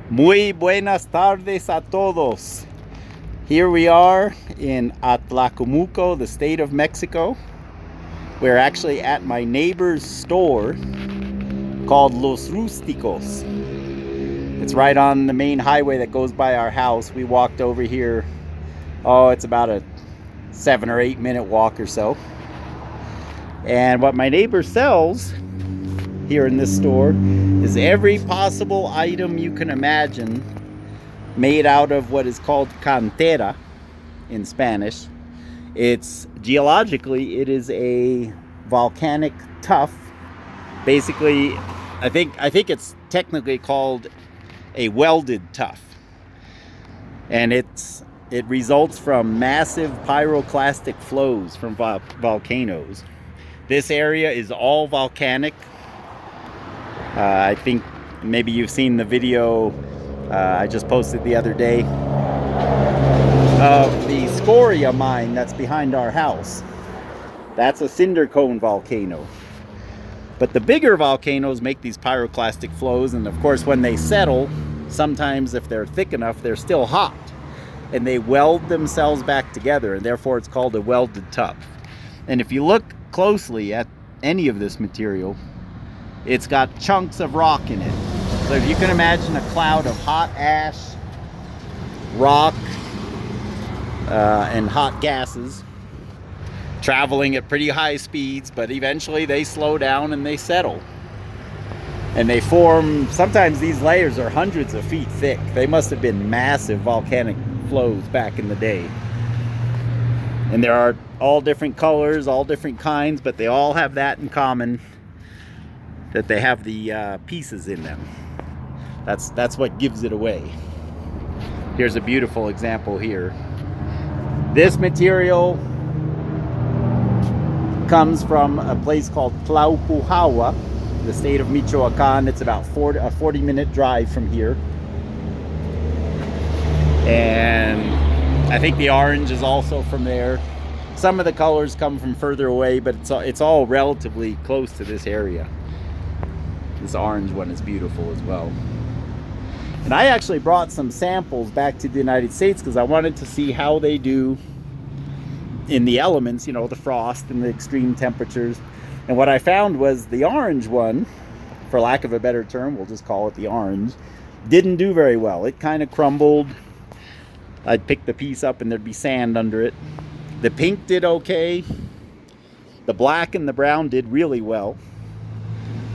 Muy buenas tardes a todos. Here we are in Atlacomulco, the state of Mexico. We're actually at my neighbor's store called Los Rusticos. It's right on the main highway that goes by our house. We walked over here, it's about a 7 or 8 minute walk or so. And what my neighbor sells here in this store is every possible item you can imagine made out of what is called Cantera in Spanish. It's geologically, it is a volcanic tuff. Basically, I think it's technically called a welded tuff. And it results from massive pyroclastic flows from volcanoes. This area is all volcanic. I think maybe you've seen the video I just posted the other day of the scoria mine that's behind our house. That's a cinder cone volcano. But the bigger volcanoes make these pyroclastic flows, and of course when they settle, sometimes if they're thick enough, they're still hot. And they weld themselves back together, and therefore it's called a welded tuff. And if you look closely at any of this material, it's got chunks of rock in it. So if you can imagine a cloud of hot ash, rock, and hot gases traveling at pretty high speeds, but eventually they slow down and they settle. And they form, sometimes these layers are hundreds of feet thick. They must have been massive volcanic flows back in the day. And there are all different colors, all different kinds, but they all have that in common, that they have the pieces in them. That's what gives it away. Here's a beautiful example here. This material comes from a place called Tlalpujahua, the state of Michoacan. It's about a 40-minute drive from here. And I think the orange is also from there. Some of the colors come from further away, but it's all relatively close to this area. This orange one is beautiful as well. And I actually brought some samples back to the United States because I wanted to see how they do in the elements, you know, the frost and the extreme temperatures. And what I found was the orange one, for lack of a better term, we'll just call it the orange, didn't do very well. It kind of crumbled. I'd pick the piece up and there'd be sand under it. The pink did okay. The black and the brown did really well.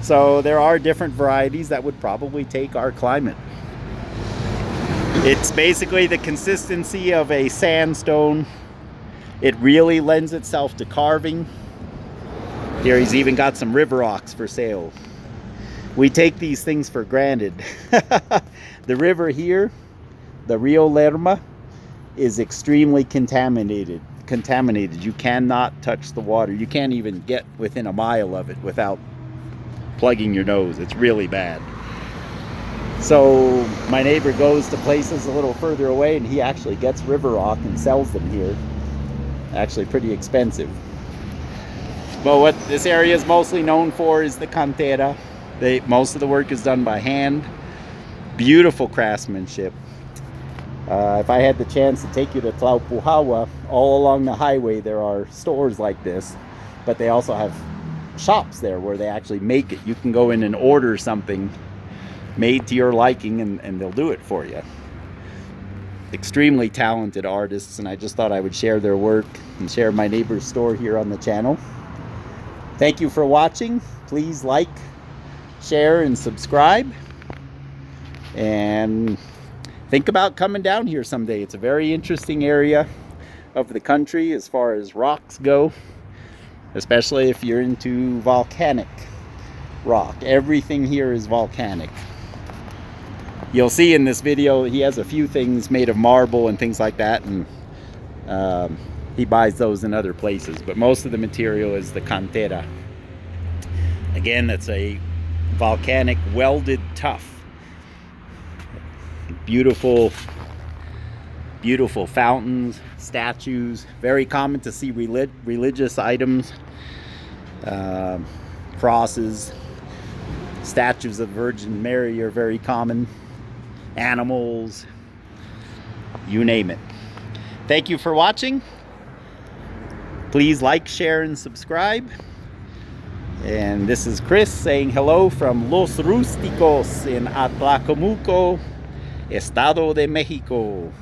So there are different varieties that would probably take our climate. It's basically the consistency of a sandstone. It really lends itself to carving. Here he's even got some river rocks for sale. We take these things for granted. The river here, the Rio Lerma, is extremely contaminated. You cannot touch the water. You can't even get within a mile of it without plugging your nose. It's really bad. So my neighbor goes to places a little further away and he actually gets river rock and sells them here. Actually pretty expensive. But what this area is mostly known for is the Cantera. Most of the work is done by hand. Beautiful craftsmanship. If I had the chance to take you to Tlalpujahua, all along the highway there are stores like this, but they also have shops there where they actually make it. You can go in and order something made to your liking and they'll do it for you. Extremely talented artists, and I just thought I would share their work and share my neighbor's store here on the channel. Thank you for watching. Please like, share, and subscribe. And think about coming down here someday. It's a very interesting area of the country as far as rocks go, especially if you're into volcanic rock. Everything here is volcanic. You'll see in this video he has a few things made of marble and things like that, and he buys those in other places, but most of the material is the Cantera. Again, it's a volcanic welded tuff. Beautiful fountains, statues. Very common to see religious items, crosses, statues of Virgin Mary are very common. animals, you name it. Thank you for watching. Please like, share, and subscribe. And this is Chris saying hello from Los Rústicos in Atlacomulco, Estado de Mexico.